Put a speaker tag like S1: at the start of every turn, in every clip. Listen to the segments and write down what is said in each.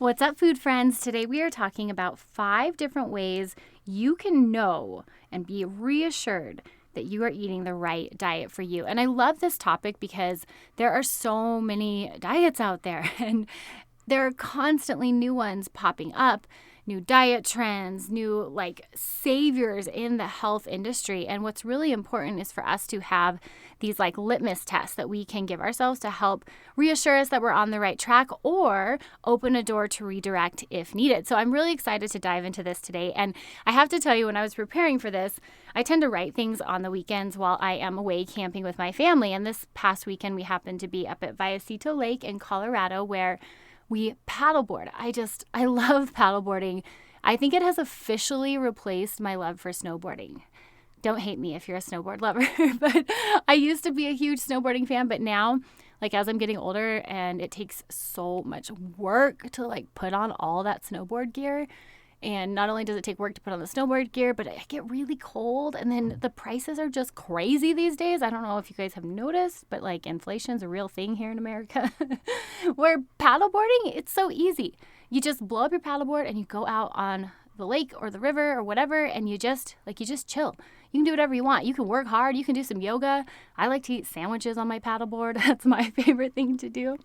S1: What's up, food friends? Today we are talking about 5 different ways you can know and be reassured that you are eating the right diet for you. And I love this topic because there are so many diets out there and there are constantly new ones popping up, new diet trends, new saviors in the health industry. And what's really important is for us to have these litmus tests that we can give ourselves to help reassure us that we're on the right track or open a door to redirect if needed. So I'm really excited to dive into this today. And I have to tell you, when I was preparing for this, I tend to write things on the weekends while I am away camping with my family. And this past weekend, we happened to be up at Vallecito Lake in Colorado where we paddleboard. I love paddleboarding. I think it has officially replaced my love for snowboarding. Don't hate me if you're a snowboard lover, but I used to be a huge snowboarding fan, but now, as I'm getting older and it takes so much work to put on all that snowboard gear, and not only does it take work to put on the snowboard gear, but I get really cold, and then the prices are just crazy these days. I don't know if you guys have noticed, but inflation's a real thing here in America. Where paddleboarding, it's so easy. You just blow up your paddleboard and you go out on the lake or the river or whatever, and you just chill. You can do whatever you want. You can work hard. You can do some yoga. I like to eat sandwiches on my paddleboard. That's my favorite thing to do.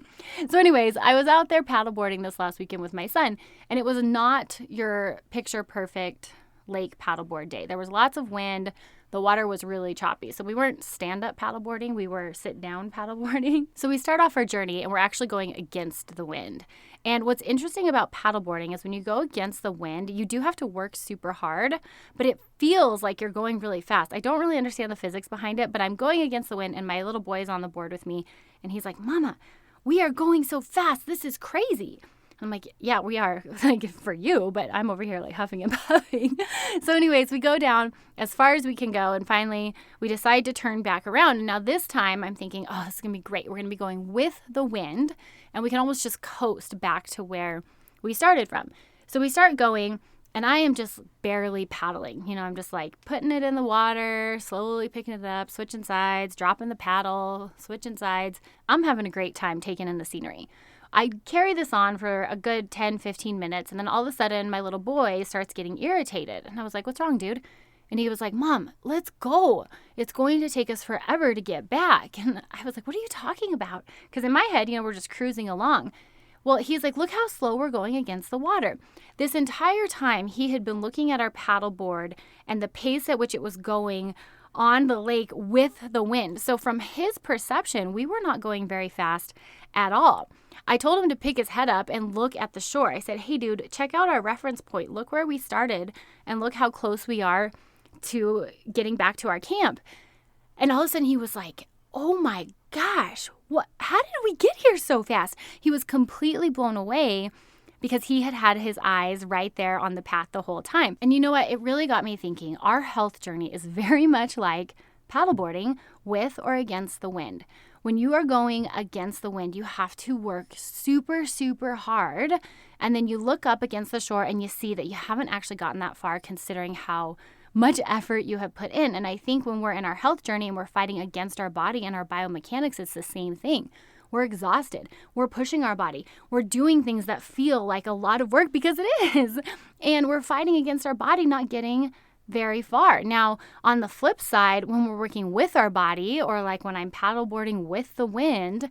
S1: So anyways, I was out there paddleboarding this last weekend with my son, and it was not your picture perfect lake paddleboard day. There was lots of wind. The water was really choppy. So we weren't stand-up paddleboarding. We were sit-down paddleboarding. So we start off our journey, and we're actually going against the wind. And what's interesting about paddleboarding is when you go against the wind, you do have to work super hard, but it feels like you're going really fast. I don't really understand the physics behind it, but I'm going against the wind, and my little boy is on the board with me, and he's like, "Mama, we are going so fast. This is crazy." I'm like, "Yeah, we are," for you, but I'm over here huffing and puffing. So anyways, we go down as far as we can go, and finally we decide to turn back around. And now this time I'm thinking, oh, this is going to be great. We're going to be going with the wind, and we can almost just coast back to where we started from. So we start going, and I am just barely paddling. I'm just putting it in the water, slowly picking it up, switching sides, dropping the paddle, switching sides. I'm having a great time taking in the scenery. I carry this on for a good 10, 15 minutes, and then all of a sudden, my little boy starts getting irritated. And I was like, "What's wrong, dude?" And he was like, "Mom, let's go. It's going to take us forever to get back." And I was like, "What are you talking about?" Because in my head, we're just cruising along. Well, he's like, "Look how slow we're going against the water." This entire time, he had been looking at our paddleboard and the pace at which it was going on the lake with the wind. So from his perception, we were not going very fast at all. I told him to pick his head up and look at the shore. I said, "Hey, dude, check out our reference point. Look where we started and look how close we are to getting back to our camp." And all of a sudden he was like, "Oh my gosh, how did we get here so fast?" He was completely blown away because he had had his eyes right there on the path the whole time. And you know what? It really got me thinking. Our health journey is very much like paddleboarding with or against the wind. When you are going against the wind, you have to work super, super hard. And then you look up against the shore and you see that you haven't actually gotten that far considering how much effort you have put in. And I think when we're in our health journey and we're fighting against our body and our biomechanics, it's the same thing. We're exhausted. We're pushing our body. We're doing things that feel like a lot of work because it is. And we're fighting against our body, not getting very far. Now, on the flip side, when we're working with our body or when I'm paddleboarding with the wind,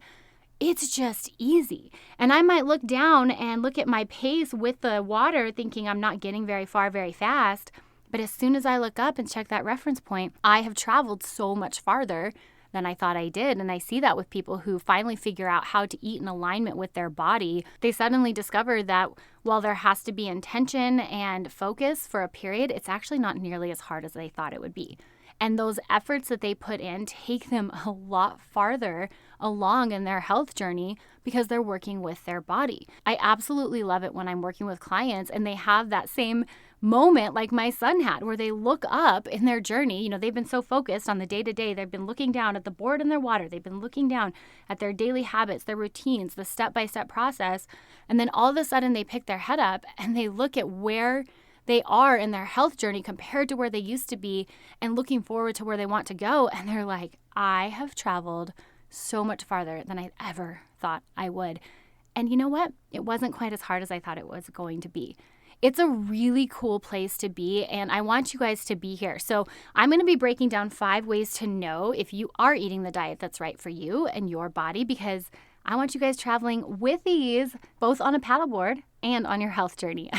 S1: it's just easy. And I might look down and look at my pace with the water thinking I'm not getting very far very fast. But as soon as I look up and check that reference point, I have traveled so much farther than I thought I did. And I see that with people who finally figure out how to eat in alignment with their body. They suddenly discover that while there has to be intention and focus for a period, it's actually not nearly as hard as they thought it would be. And those efforts that they put in take them a lot farther along in their health journey because they're working with their body. I absolutely love it when I'm working with clients and they have that same moment like my son had where they look up in their journey. They've been so focused on the day-to-day. They've been looking down at the board and their water. They've been looking down at their daily habits, their routines, the step-by-step process. And then all of a sudden they pick their head up and they look at where they are in their health journey compared to where they used to be and looking forward to where they want to go. And they're like, I have traveled so much farther than I ever thought I would. And you know what? It wasn't quite as hard as I thought it was going to be. It's a really cool place to be, and I want you guys to be here. So I'm going to be breaking down 5 ways to know if you are eating the diet that's right for you and your body, because I want you guys traveling with ease, both on a paddleboard and on your health journey.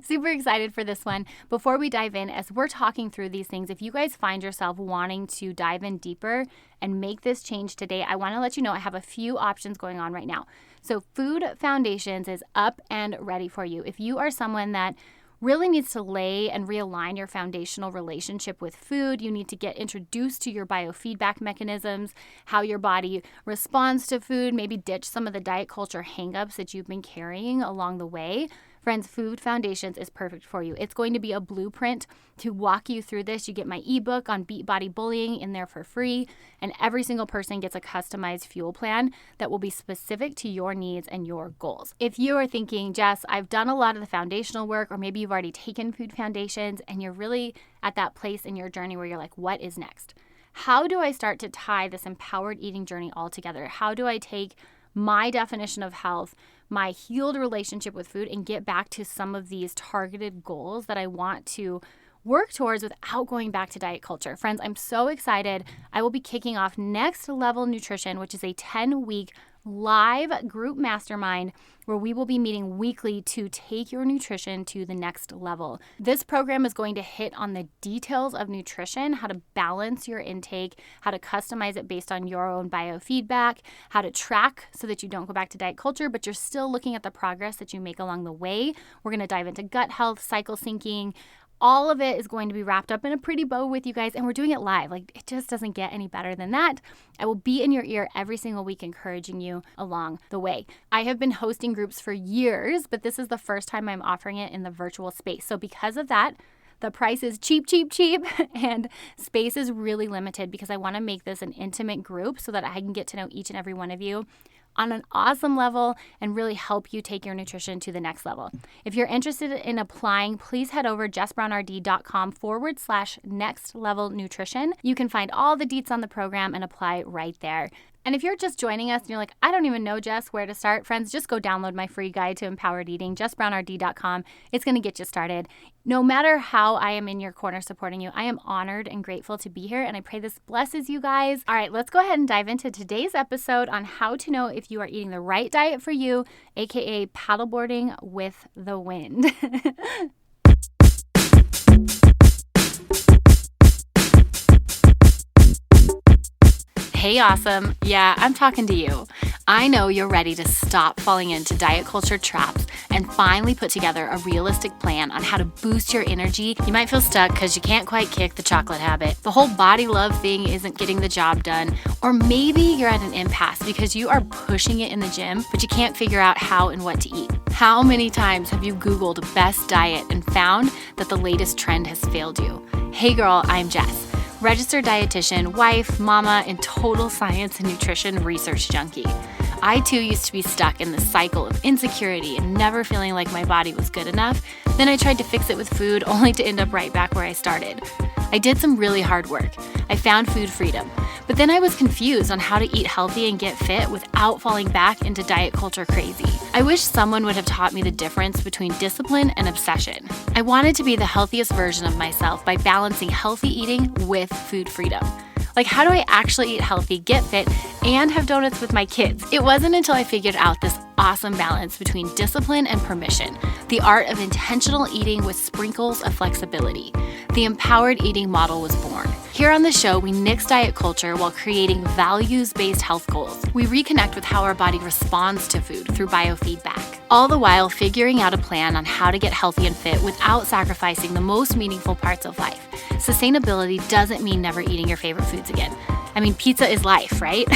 S1: Super excited for this one. Before we dive in, as we're talking through these things, if you guys find yourself wanting to dive in deeper and make this change today, I want to let you know I have a few options going on right now. So Food Foundations is up and ready for you. If you are someone that really needs to lay and realign your foundational relationship with food, you need to get introduced to your biofeedback mechanisms, how your body responds to food, maybe ditch some of the diet culture hangups that you've been carrying along the way. Friends, Food Foundations is perfect for you. It's going to be a blueprint to walk you through this. You get my ebook on beat body bullying in there for free, and every single person gets a customized fuel plan that will be specific to your needs and your goals. If you are thinking, Jess, I've done a lot of the foundational work, or maybe you've already taken Food Foundations and you're really at that place in your journey where you're like, what is next? How do I start to tie this empowered eating journey all together? How do I take my definition of health, my healed relationship with food, and get back to some of these targeted goals that I want to work towards without going back to diet culture? Friends, I'm so excited. I will be kicking off Next Level Nutrition, which is a 10-week live group mastermind where we will be meeting weekly to take your nutrition to the next level. This program is going to hit on the details of nutrition, how to balance your intake, how to customize it based on your own biofeedback, how to track so that you don't go back to diet culture, but you're still looking at the progress that you make along the way. We're going to dive into gut health, cycle syncing. All of it is going to be wrapped up in a pretty bow with you guys, and we're doing it live. Like, it just doesn't get any better than that. I will be in your ear every single week encouraging you along the way. I have been hosting groups for years, but this is the first time I'm offering it in the virtual space. So because of that, the price is cheap, and space is really limited because I want to make this an intimate group so that I can get to know each and every one of you on an awesome level and really help you take your nutrition to the next level. If you're interested in applying, please head over jessbrownrd.com/next level nutrition. You can find all the deets on the program and apply right there. And if you're just joining us and you're like, I don't even know, Jess, where to start, friends, just go download my free guide to empowered eating, jessbrownrd.com. It's going to get you started. No matter how I am in your corner supporting you, I am honored and grateful to be here, and I pray this blesses you guys. All right, let's go ahead and dive into today's episode on how to know if you are eating the right diet for you, aka paddleboarding with the wind. Hey, awesome. Yeah, I'm talking to you. I know you're ready to stop falling into diet culture traps and finally put together a realistic plan on how to boost your energy. You might feel stuck because you can't quite kick the chocolate habit. The whole body love thing isn't getting the job done. Or maybe you're at an impasse because you are pushing it in the gym, but you can't figure out how and what to eat. How many times have you Googled best diet and found that the latest trend has failed you? Hey girl, I'm Jess. Registered dietitian, wife, mama, and total science and nutrition research junkie. I too used to be stuck in the cycle of insecurity and never feeling like my body was good enough. Then I tried to fix it with food only to end up right back where I started. I did some really hard work. I found food freedom, but then I was confused on how to eat healthy and get fit without falling back into diet culture crazy. I wish someone would have taught me the difference between discipline and obsession. I wanted to be the healthiest version of myself by balancing healthy eating with food freedom. Like, how do I actually eat healthy, get fit, and have donuts with my kids? It wasn't until I figured out this awesome balance between discipline and permission, the art of intentional eating with sprinkles of flexibility. The empowered eating model was born. Here on the show, we nix diet culture while creating values-based health goals. We reconnect with how our body responds to food through biofeedback, all the while figuring out a plan on how to get healthy and fit without sacrificing the most meaningful parts of life. Sustainability doesn't mean never eating your favorite foods again. I mean, pizza is life, right?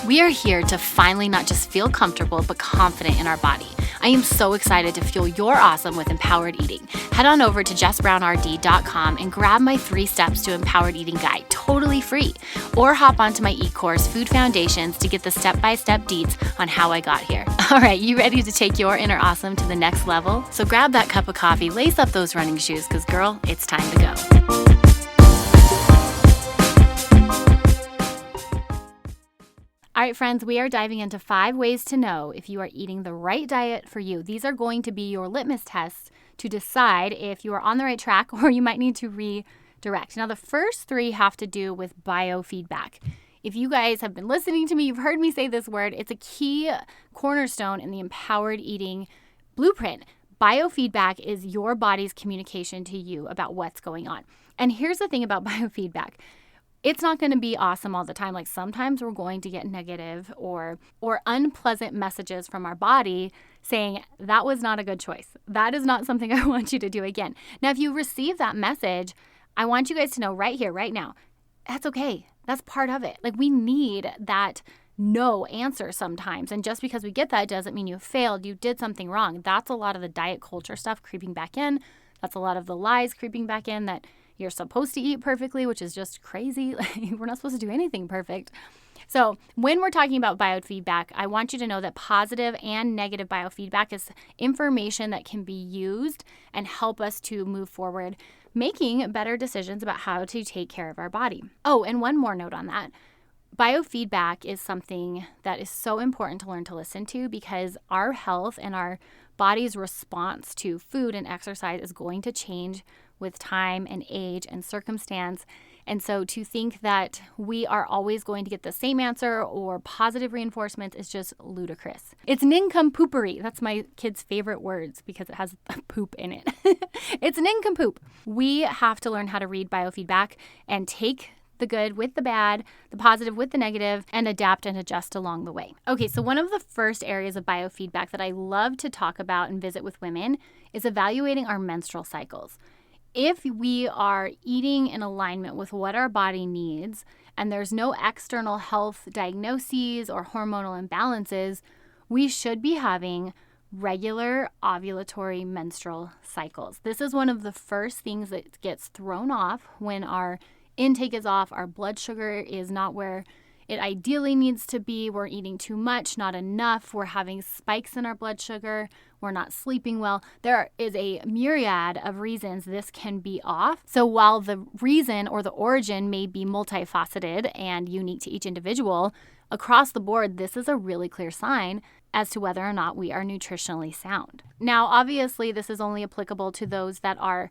S1: We are here to finally not just feel comfortable, but confident in our body. I am so excited to fuel your awesome with empowered eating. Head on over to jessbrownrd.com and grab my 3 steps to empowered eating guide, totally free. Or hop onto my e-course, Food Foundations, to get the step-by-step deets on how I got here. All right, you ready to take your inner awesome to the next level? So grab that cup of coffee, lace up those running shoes, because girl, it's time to go. All right, friends, we are diving into 5 ways to know if you are eating the right diet for you. These are going to be your litmus tests to decide if you are on the right track or you might need to redirect. Now, the first 3 have to do with biofeedback. If you guys have been listening to me, you've heard me say this word. It's a key cornerstone in the empowered eating blueprint. Biofeedback is your body's communication to you about what's going on. And here's the thing about biofeedback. It's not going to be awesome all the time. Like sometimes we're going to get negative or unpleasant messages from our body saying that was not a good choice. That is not something I want you to do again. Now, if you receive that message, I want you guys to know right here, right now, that's okay. That's part of it. Like we need that no answer sometimes. And just because we get that doesn't mean you failed. You did something wrong. That's a lot of the diet culture stuff creeping back in. That's a lot of the lies creeping back in that you're supposed to eat perfectly, which is just crazy. We're not supposed to do anything perfect. So when we're talking about biofeedback, I want you to know that positive and negative biofeedback is information that can be used and help us to move forward, making better decisions about how to take care of our body. Oh, and one more note on that. Biofeedback is something that is so important to learn to listen to because our health and our body's response to food and exercise is going to change with time and age and circumstance. And so to think that we are always going to get the same answer or positive reinforcement is just ludicrous. It's nincompoopery. That's my kid's favorite words because it has poop in it. It's nincompoop. We have to learn how to read biofeedback and take the good with the bad, the positive with the negative, and adapt and adjust along the way. Okay, so one of the first areas of biofeedback that I love to talk about and visit with women is evaluating our menstrual cycles. If we are eating in alignment with what our body needs and there's no external health diagnoses or hormonal imbalances, we should be having regular ovulatory menstrual cycles. This is one of the first things that gets thrown off when our intake is off, our blood sugar is not where it ideally needs to be. We're eating too much, not enough. We're having spikes in our blood sugar. We're not sleeping well. There is a myriad of reasons this can be off. So while the reason or the origin may be multifaceted and unique to each individual, across the board, this is a really clear sign as to whether or not we are nutritionally sound. Now, obviously, this is only applicable to those that are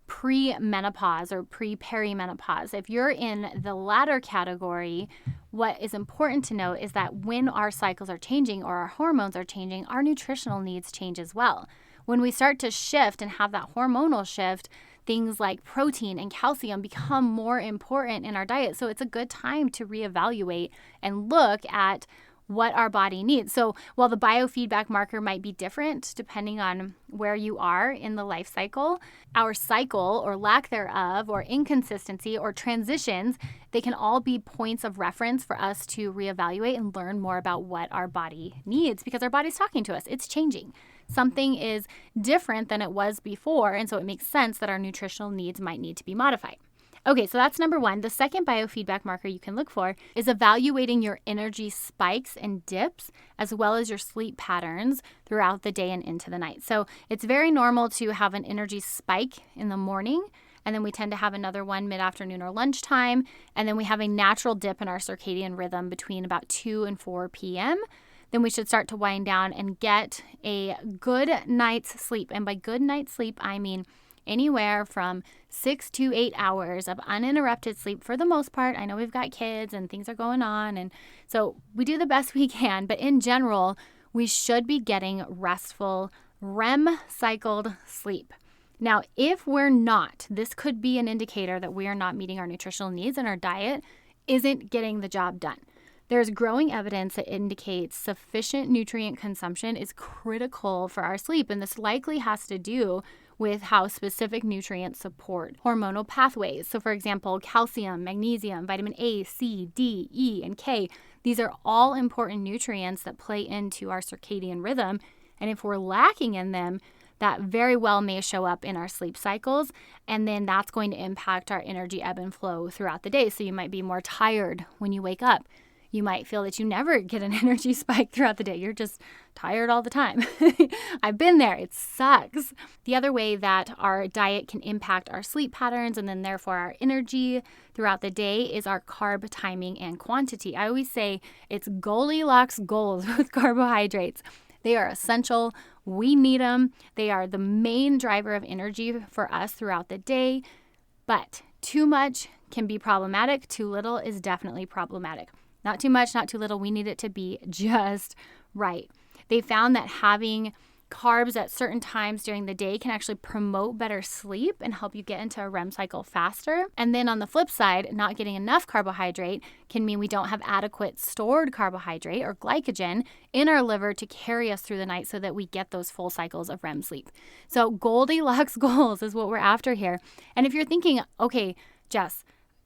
S1: pre-menopause or pre-perimenopause. If you're in the latter category, what is important to note is that when our cycles are changing or our hormones are changing, our nutritional needs change as well. When we start to shift and have that hormonal shift, things like protein and calcium become more important in our diet. So it's a good time to reevaluate and look at what our body needs. So while the biofeedback marker might be different depending on where you are in the life cycle, our cycle or lack thereof or inconsistency or transitions, they can all be points of reference for us to reevaluate and learn more about what our body needs because our body's talking to us. It's changing. Something is different than it was before, and so it makes sense that our nutritional needs might need to be modified. Okay, so that's number 1. The second biofeedback marker you can look for is evaluating your energy spikes and dips, as well as your sleep patterns throughout the day and into the night. So it's very normal to have an energy spike in the morning, and then we tend to have another one mid-afternoon or lunchtime, and then we have a natural dip in our circadian rhythm between about 2 and 4 p.m., then we should start to wind down and get a good night's sleep. And by good night's sleep, I mean anywhere from 6 to 8 hours of uninterrupted sleep for the most part. I know we've got kids and things are going on, and so we do the best we can. But in general, we should be getting restful, REM-cycled sleep. Now, if we're not, this could be an indicator that we are not meeting our nutritional needs and our diet isn't getting the job done. There's growing evidence that indicates sufficient nutrient consumption is critical for our sleep, and this likely has to do with how specific nutrients support hormonal pathways. So for example, calcium, magnesium, vitamin A, C, D, E, and K. These are all important nutrients that play into our circadian rhythm. And if we're lacking in them, that very well may show up in our sleep cycles. And then that's going to impact our energy ebb and flow throughout the day. So you might be more tired when you wake up. You might feel that you never get an energy spike throughout the day. You're just tired all the time. I've been there. It sucks. The other way that our diet can impact our sleep patterns and then therefore our energy throughout the day is our carb timing and quantity. I always say it's Goldilocks goals with carbohydrates. They are essential. We need them. They are the main driver of energy for us throughout the day. But too much can be problematic. Too little is definitely problematic. Not too much, not too little. We need it to be just right. They found that having carbs at certain times during the day can actually promote better sleep and help you get into a REM cycle faster. And then on the flip side, not getting enough carbohydrate can mean we don't have adequate stored carbohydrate or glycogen in our liver to carry us through the night so that we get those full cycles of REM sleep. So Goldilocks goals is what we're after here. And if you're thinking, okay, Jess,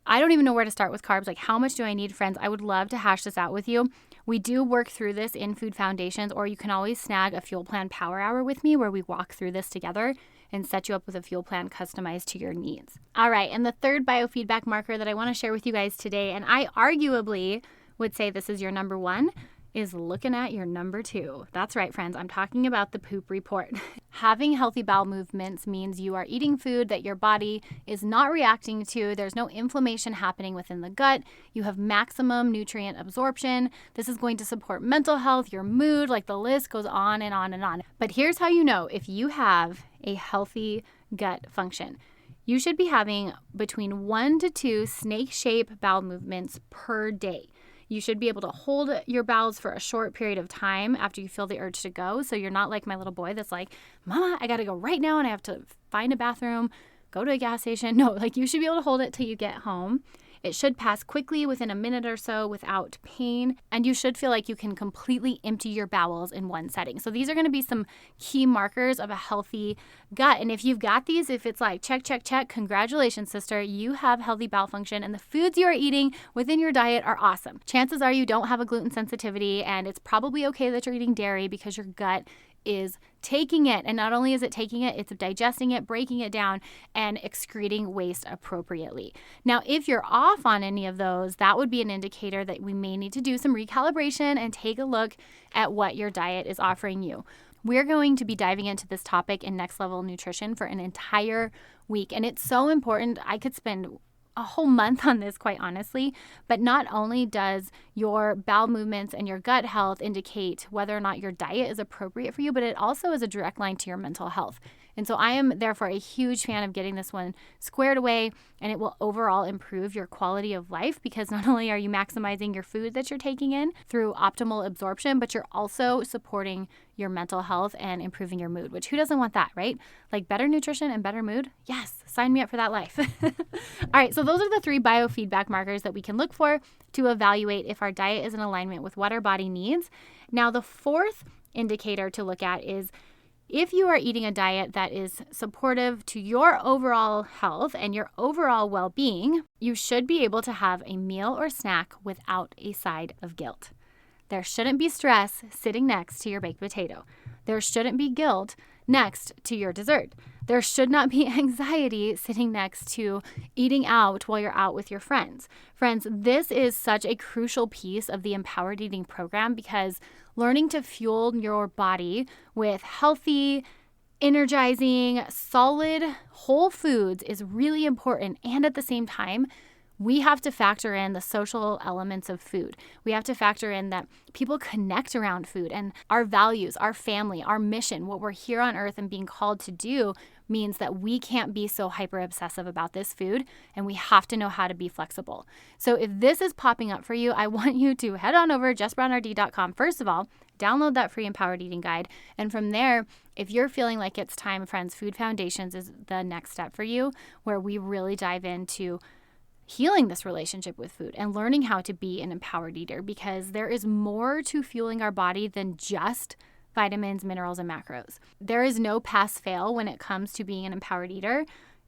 S1: I don't even know where to start with carbs. Like, how much do I need, friends? I would love to hash this out with you. We do work through this in Food Foundations, or you can always snag a Fuel Plan Power Hour with me where we walk through this together and set you up with a fuel plan customized to your needs. All right, and the third biofeedback marker that I want to share with you guys today, and I arguably would say this is your number one, is looking at your number two. That's right, friends. I'm talking about the poop report. Having healthy bowel movements means you are eating food that your body is not reacting to. There's no inflammation happening within the gut. You have maximum nutrient absorption. This is going to support mental health, your mood, like the list goes on and on and on. But here's how you know if you have a healthy gut function. You should be having between 1 to 2 snake-shaped bowel movements per day. You should be able to hold your bowels for a short period of time after you feel the urge to go. So you're not like my little boy that's like, Mama, I got to go right now and I have to find a bathroom, go to a gas station. No, like you should be able to hold it till you get home. It should pass quickly within a minute or so without pain, and you should feel like you can completely empty your bowels in one setting. So these are going to be some key markers of a healthy gut. And if you've got these, if it's like check, check, check, congratulations, sister, you have healthy bowel function and the foods you are eating within your diet are awesome. Chances are you don't have a gluten sensitivity, and it's probably okay that you're eating dairy because your gut is taking it. And not only is it taking it, it's digesting it, breaking it down, and excreting waste appropriately. Now, if you're off on any of those, that would be an indicator that we may need to do some recalibration and take a look at what your diet is offering you. We're going to be diving into this topic in Next Level Nutrition for an entire week. And it's so important. I could spend a whole month on this, quite honestly. But not only does your bowel movements and your gut health indicate whether or not your diet is appropriate for you, but it also is a direct line to your mental health. And so I am therefore a huge fan of getting this one squared away, and it will overall improve your quality of life because not only are you maximizing your food that you're taking in through optimal absorption, but you're also supporting your mental health and improving your mood, which who doesn't want that, right? Like better nutrition and better mood? Yes, sign me up for that life. All right, so those are the 3 biofeedback markers that we can look for to evaluate if our diet is in alignment with what our body needs. Now, the 4th indicator to look at is if you are eating a diet that is supportive to your overall health and your overall well-being, you should be able to have a meal or snack without a side of guilt. There shouldn't be stress sitting next to your baked potato. There shouldn't be guilt next to your dessert. There should not be anxiety sitting next to eating out while you're out with your friends. Friends, this is such a crucial piece of the Empowered Eating program because learning to fuel your body with healthy, energizing, solid, whole foods is really important. And at the same time, we have to factor in the social elements of food. We have to factor in that people connect around food and our values, our family, our mission, what we're here on earth and being called to do means that we can't be so hyper obsessive about this food, and we have to know how to be flexible. So if this is popping up for you, I want you to head on over to jessbrownrd.com. First of all, download that free Empowered Eating Guide. And from there, if you're feeling like it's time, friends, Food Foundations is the next step for you, where we really dive into healing this relationship with food and learning how to be an empowered eater, because there is more to fueling our body than just vitamins, minerals, and macros. There is no pass-fail when it comes to being an empowered eater.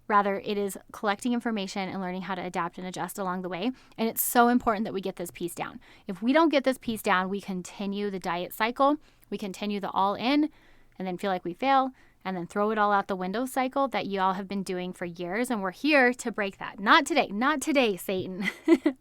S1: Rather, it is collecting information and learning how to adapt and adjust along the way. And it's so important that we get this piece down. If we don't get this piece down, we continue the diet cycle, we continue the all-in, and then feel like we fail, and then throw it all out the window cycle that you all have been doing for years. And we're here to break that. Not today, Satan.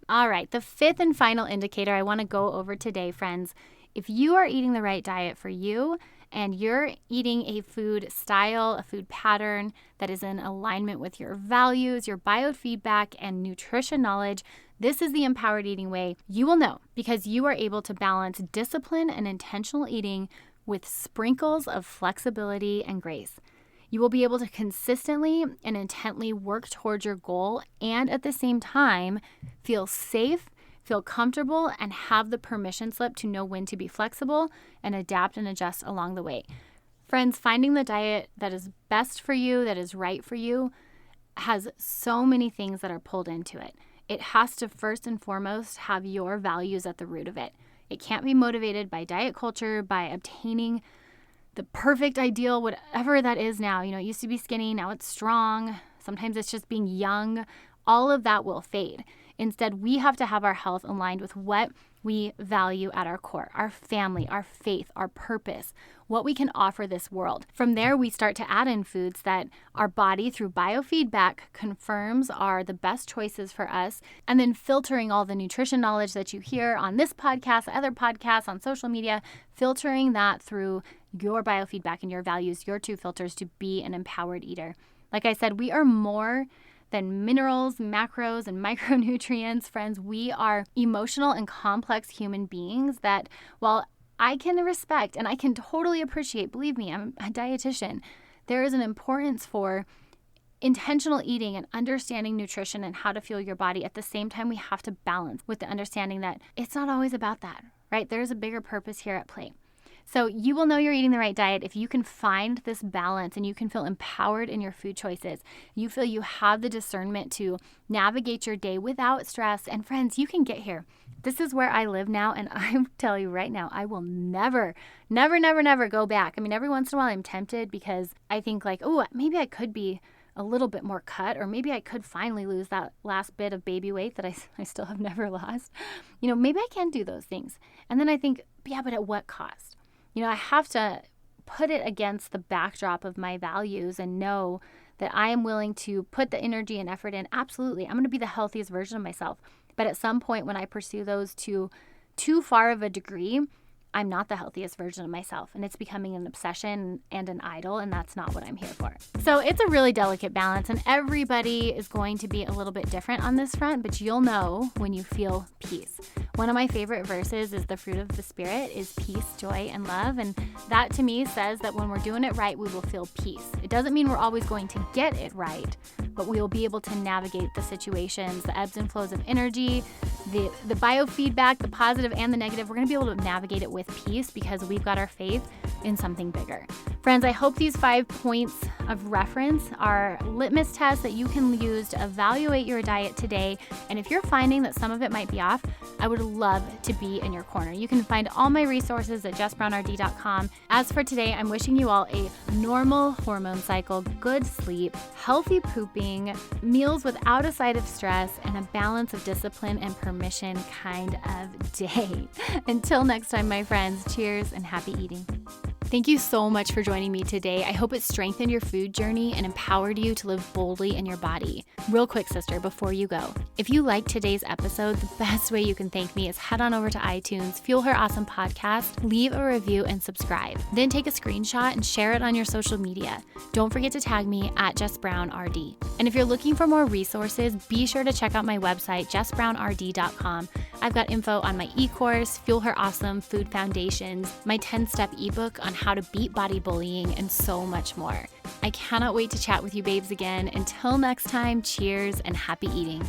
S1: All right, the fifth and final indicator I want to go over today, friends. If you are eating the right diet for you and you're eating a food style, a food pattern that is in alignment with your values, your biofeedback, and nutrition knowledge, this is the empowered eating way. You will know because you are able to balance discipline and intentional eating with sprinkles of flexibility and grace. You will be able to consistently and intently work towards your goal and at the same time feel safe, feel comfortable, and have the permission slip to know when to be flexible and adapt and adjust along the way. Friends, finding the diet that is best for you, that is right for you, has so many things that are pulled into it. It has to first and foremost have your values at the root of it. It can't be motivated by diet culture, by obtaining the perfect ideal, whatever that is now. It used to be skinny, now it's strong. Sometimes it's just being young. All of that will fade. Instead, we have to have our health aligned with what we value at our core, our family, our faith, our purpose, what we can offer this world. From there, we start to add in foods that our body, through biofeedback, confirms are the best choices for us, and then filtering all the nutrition knowledge that you hear on this podcast, other podcasts, on social media, filtering that through your biofeedback and your values, your two filters to be an empowered eater. Like I said, we are more than minerals, macros, and micronutrients. Friends, we are emotional and complex human beings that, while I can respect and I can totally appreciate, believe me, I'm a dietitian, there is an importance for intentional eating and understanding nutrition and how to fuel your body. At the same time, we have to balance with the understanding that it's not always about that, right? There's a bigger purpose here at play. So you will know you're eating the right diet if you can find this balance and you can feel empowered in your food choices. You feel you have the discernment to navigate your day without stress. And friends, you can get here. This is where I live now, and I tell you right now, I will never go back. I mean, every once in a while I'm tempted because I think like, oh, maybe I could be a little bit more cut, or maybe I could finally lose that last bit of baby weight that I still have never lost. Maybe I can do those things. And then I think, yeah, but at what cost? I have to put it against the backdrop of my values and know that I am willing to put the energy and effort in. Absolutely. I'm going to be the healthiest version of myself. But at some point when I pursue those to too far of a degree, I'm not the healthiest version of myself, and it's becoming an obsession and an idol, and that's not what I'm here for. So it's a really delicate balance, and everybody is going to be a little bit different on this front, but you'll know when you feel peace. One of my favorite verses is the fruit of the Spirit is peace, joy, and love, and that to me says that when we're doing it right, we will feel peace. It doesn't mean we're always going to get it right, but we will be able to navigate the situations, the ebbs and flows of energy, the biofeedback, the positive and the negative. We're going to be able to navigate it with peace because we've got our faith in something bigger. Friends, I hope these 5 points of reference are litmus tests that you can use to evaluate your diet today. And if you're finding that some of it might be off, I would love to be in your corner. You can find all my resources at jessbrownrd.com. As for today, I'm wishing you all a normal hormone cycle, good sleep, healthy pooping, meals without a side of stress, and a balance of discipline and permission kind of day. Until next time, my friends, cheers and happy eating. Thank you so much for joining me today. I hope it strengthened your food journey and empowered you to live boldly in your body. Real quick, sister, before you go, if you liked today's episode, the best way you can thank me is head on over to iTunes, Fuel Her Awesome Podcast, leave a review and subscribe. Then take a screenshot and share it on your social media. Don't forget to tag me at JessBrownRD. And if you're looking for more resources, be sure to check out my website, JessBrownRD.com. I've got info on my e-course, Fuel Her Awesome Food Foundations, my 10-step ebook on how to beat body bullying, and so much more. I cannot wait to chat with you babes again. Until next time, cheers and happy eating.